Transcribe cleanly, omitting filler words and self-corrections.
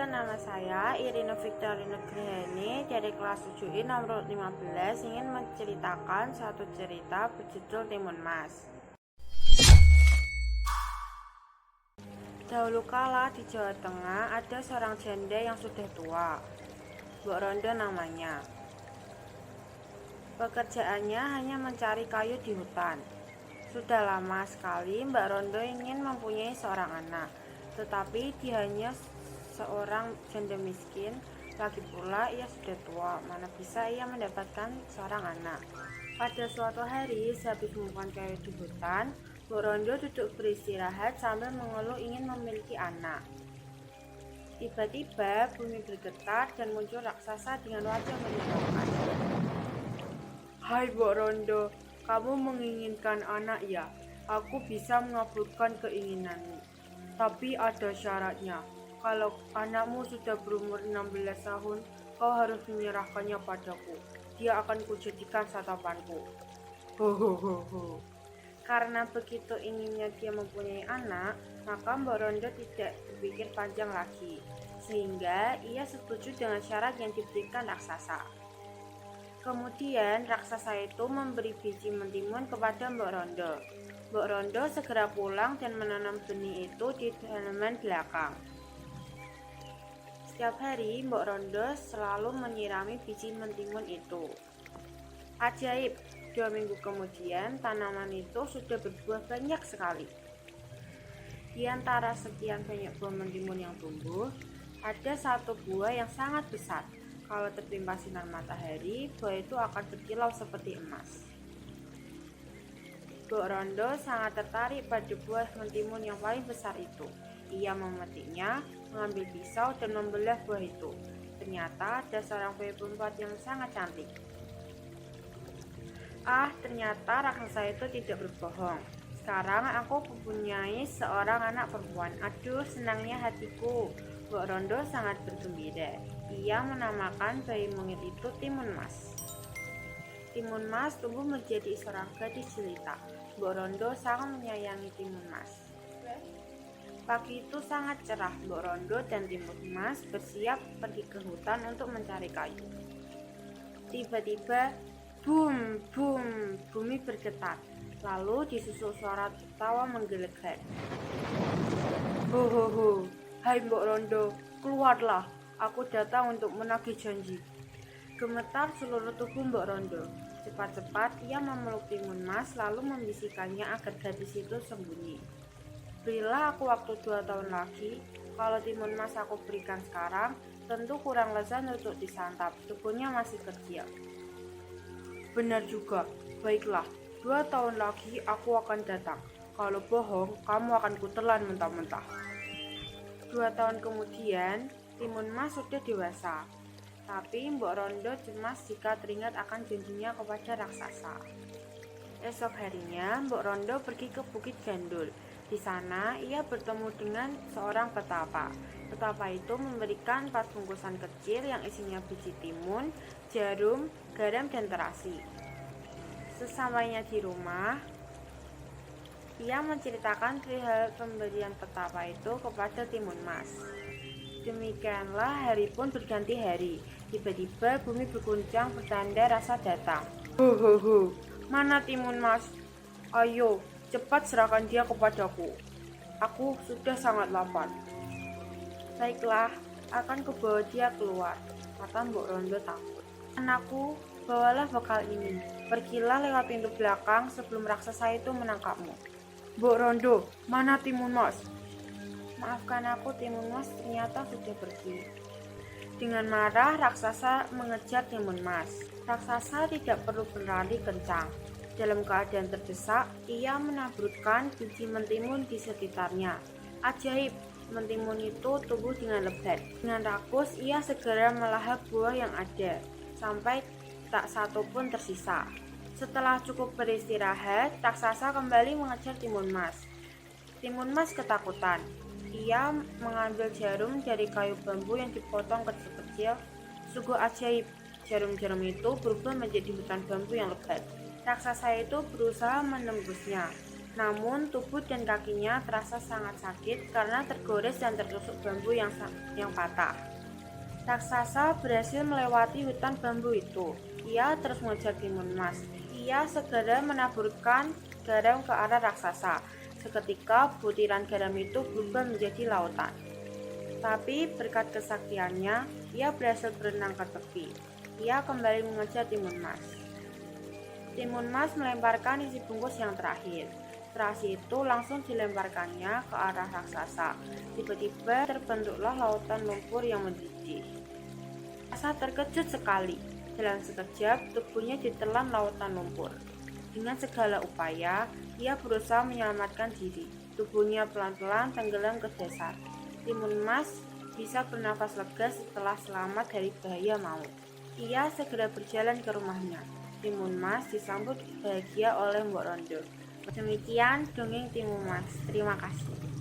nama saya Irina Victorina Grihani dari kelas 7I nomor 15 ingin menceritakan satu cerita berjudul Timun Mas. Dahulu kala di Jawa Tengah ada seorang janda yang sudah tua, Mbok Rondo namanya. Pekerjaannya hanya mencari kayu di hutan. Sudah lama sekali Mbak Rondo ingin mempunyai seorang anak, tetapi dia hanya seorang janda miskin, lagi pula ia sudah tua, mana bisa ia mendapatkan seorang anak. Pada suatu hari, sehabis mengumpulkan kayu di hutan, Mbak Rondo duduk beristirahat sambil mengeluh ingin memiliki anak. Tiba-tiba bumi bergetar dan muncul raksasa dengan wajah menyeramkan. "Hai Mbak Rondo, kamu menginginkan anak ya? Aku bisa mengabulkan keinginanmu. Tapi ada syaratnya. Kalau anakmu sudah berumur 16 tahun, kau harus menyerahkannya padaku. Dia akan kujadikan santapanku." Hohohoho. Karena begitu inginnya dia mempunyai anak, maka Mbak Rondo tidak berpikir panjang lagi, sehingga ia setuju dengan syarat yang diberikan raksasa. Kemudian raksasa itu memberi biji mentimun kepada Mbak Rondo. Mbak Rondo segera pulang dan menanam benih itu di halaman belakang. Setiap hari Mbak Rondo selalu menyirami biji mentimun itu. Ajaib, 2 minggu kemudian tanaman itu sudah berbuah banyak sekali. Di antara sekian banyak buah mentimun yang tumbuh, ada satu buah yang sangat besar. Kalau tertimpa sinar matahari, buah itu akan berkilau seperti emas. Mbok Rondo sangat tertarik pada buah mentimun yang paling besar itu. Ia memetiknya, mengambil pisau dan membelah buah itu. Ternyata ada seorang bayi perempuan yang sangat cantik. Ternyata raksasa itu tidak berbohong. Sekarang aku mempunyai seorang anak perempuan. Aduh, senangnya hatiku. Mbok Rondo sangat bergembira. Ia menamakan bayi mungil itu Timun Mas. Timun Mas tumbuh menjadi seorang gadis jelita. Mbok Rondo sangat menyayangi Timun Mas. Pagi itu sangat cerah. Mbok Rondo dan Timun Mas bersiap pergi ke hutan untuk mencari kayu. Tiba-tiba, boom, boom, bumi bergetar. Lalu disusul suara tawa menggelegar. Hohoho, hai Mbok Rondo, keluarlah. Aku datang untuk menagih janji. Gemetar seluruh tubuh Mbok Rondo. Cepat-cepat ia memeluk Timun Mas lalu membisikkannya agar gadis itu sembunyi. Berilah aku waktu 2 tahun lagi. Kalau Timun Mas aku berikan sekarang, tentu kurang lezat untuk disantap. Tubuhnya masih kecil. Benar juga. Baiklah, 2 tahun lagi aku akan datang. Kalau bohong, kamu akan kutelan mentah-mentah. 2 tahun kemudian, Timun Mas sudah dewasa. Tapi Mbok Rondo cemas jika teringat akan janjinya kepada raksasa. Esok harinya, Mbok Rondo pergi ke Bukit Gandul. Di sana, ia bertemu dengan seorang petapa. Petapa itu memberikan 4 bungkusan kecil yang isinya biji timun, jarum, garam, dan terasi. Sesampainya di rumah, ia menceritakan perihal pemberian petapa itu kepada Timun Mas. Demikianlah hari pun berganti hari. Tiba-tiba bumi berguncang bertanda rasa datang. Hohoho, mana Timun Mas? Ayo, cepat serahkan dia kepadaku. Aku sudah sangat lapar. Baiklah, akan kubawa dia keluar, kata Mbok Rondo takut. Anakku, bawalah bekal ini. Pergilah lewat pintu belakang sebelum raksasa itu menangkapmu. Mbok Rondo, mana Timun Mas? Maafkan aku Timun Mas, ternyata sudah pergi. Dengan marah, raksasa mengejar Timun Mas. Raksasa tidak perlu berlari kencang. Dalam keadaan terdesak, ia menaburkan biji mentimun di sekitarnya. Ajaib, mentimun itu tumbuh dengan lebat. Dengan rakus, ia segera melahap buah yang ada, sampai tak satu pun tersisa. Setelah cukup beristirahat, raksasa kembali mengejar Timun Mas. Timun Mas ketakutan. Ia mengambil jarum dari kayu bambu yang dipotong kecil-kecil. Sungguh ajaib, jarum-jarum itu berubah menjadi hutan bambu yang lebat. Raksasa itu berusaha menembusnya, Namun tubuh dan kakinya terasa sangat sakit karena tergores dan tertusuk bambu yang patah. Raksasa berhasil melewati hutan bambu itu. Ia terus mengejar Timun Mas. Ia segera menaburkan garam ke arah raksasa. Seketika butiran garam itu berubah menjadi lautan. Tapi berkat kesaktiannya, ia berhasil berenang ke tepi. Ia kembali mengejar Timun Mas. Timun Mas melemparkan isi bungkus yang terakhir. Terasi itu langsung dilemparkannya ke arah raksasa. Tiba-tiba terbentuklah lautan lumpur yang mendidih. Raksasa terkejut sekali. Dalam sekejap, tubuhnya ditelan lautan lumpur. Dengan segala upaya, ia berusaha menyelamatkan diri. Tubuhnya pelan-pelan tenggelam ke dasar. Timun Mas bisa bernafas lega setelah selamat dari bahaya maut. Ia segera berjalan ke rumahnya. Timun Mas disambut bahagia oleh Mbok Rondo. Demikian dongeng Timun Mas. Terima kasih.